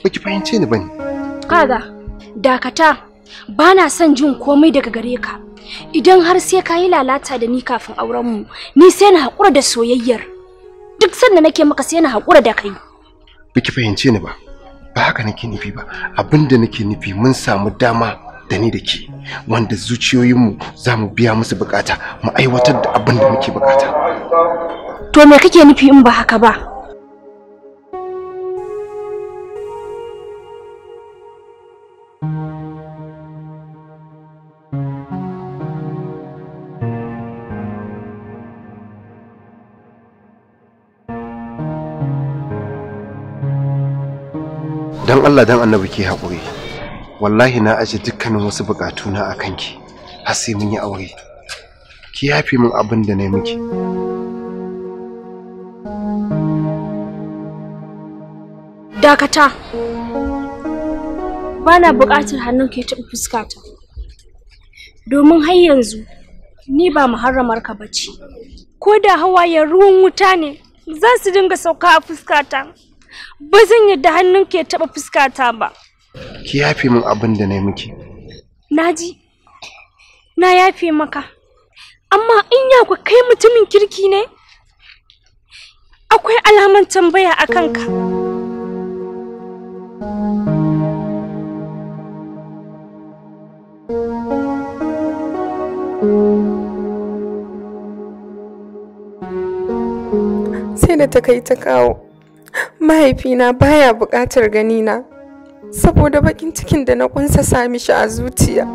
baki fahimce ni bane. Kaga dakata, bana son jin komai daga gare ka. Idan har sai ka yi lalata da ni kafin auren mu, ni sai na haƙura da soyayyar. Duk sanda nake maka sai na haƙura da kai. Baki fahimce ni ba. Ba haka nake nufi ba. Abinda nake nufi mun samu dama da ni da ke wanda zuciyoyinmu za mu biya musu bukata, mu aiwatar da abin da muke bukata. To me kake nufi in ba haka ba? Dan Allah dan Annabi ke haƙuri. Wallahi na aje dukkanin wasu bukatuna a kanki har sai mun yi aure. Ki yafi min abin da na miki. Dakata. Bana buƙatar hannun ka ya taɓa fuskata. Domin har yanzu ni ba muharramar ka bace. Ko da hawayen ruwan wuta ne za su dinga sauka a fuskata. Ba zan yadda hannun ka ya taɓa fuskata ba. Ki yafe min abin da na miki. Naji. Na yafe maka. Amma in ya ku kai mutumin kirki ne? Akwai alaman tambaya a kanka. Sai da ta kai ta kawo. Mahaifina baya buƙatar ganina saboda bakin cikin da na kunsa sami shi a zuciya.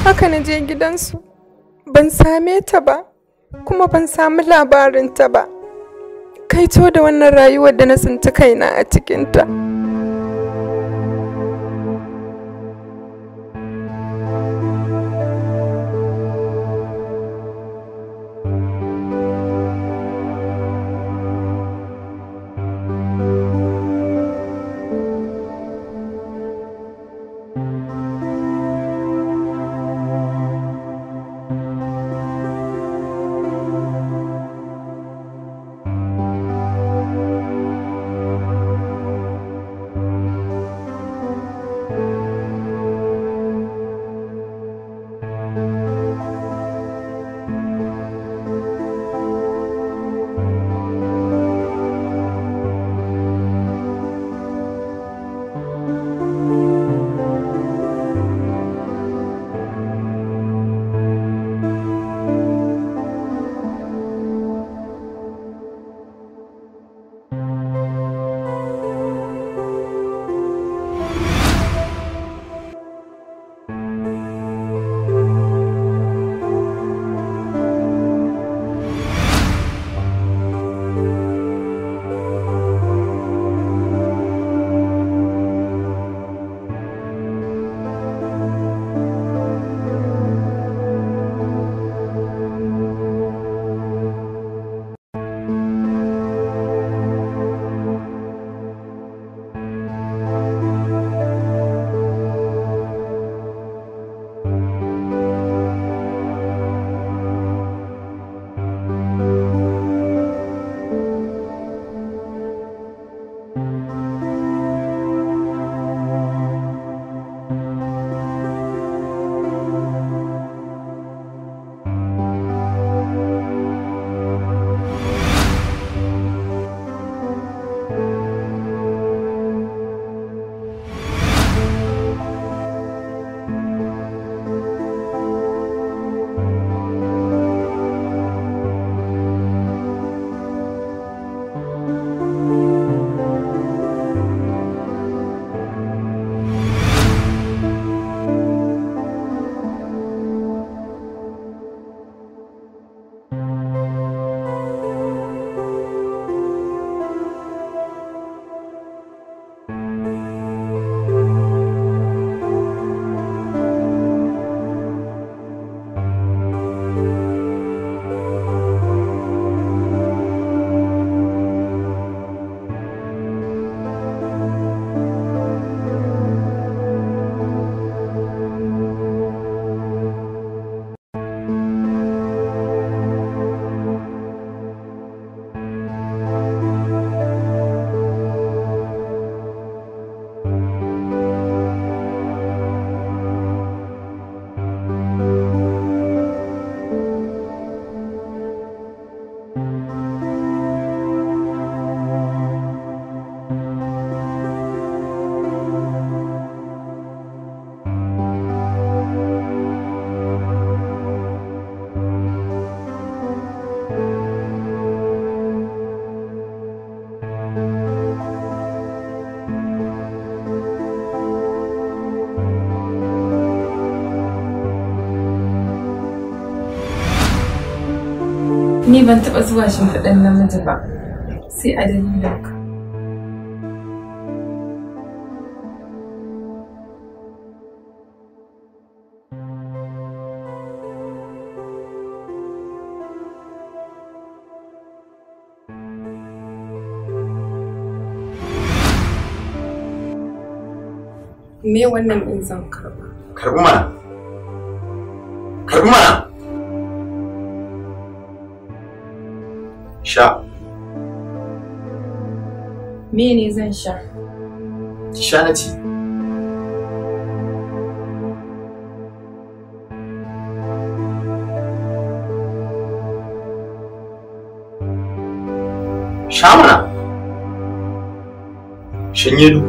Haka na je gidansu, ban same ta ba, kuma ban sami labarinta ba. Kaito da wannan rayuwar da na tsinci kaina a cikinta. Ni ban taɓa zuwa shimfiɗan namiji ba, sai a dalilinka. Me wannan ɗin zan karɓa? Karɓi mana. Karɓi mana. Sha. Me ne zan sha? Sha na ci. Sha mana. Shanye du.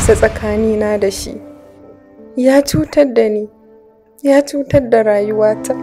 Tsakanina da shi ya cutar da ni, ya cutar da rayuwata.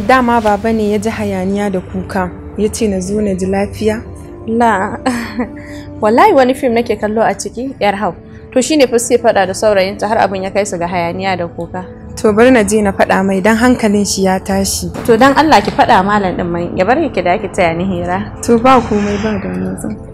Dama baba ne ya ji hayaniya da kuka, ya ce na zo na ji lafiya? La, wallahi wani fim nake kallo a ciki, yar hau. To shine fa sai faɗa da saurayinta har abin ya kai su ga hayaniya da kuka. To bari na je na faɗa mai dan hankalin shi ya tashi. To dan Allah ki faɗa malam din mai, ya bar ki da ki taya ni hira. To ba komai ba da yanzu.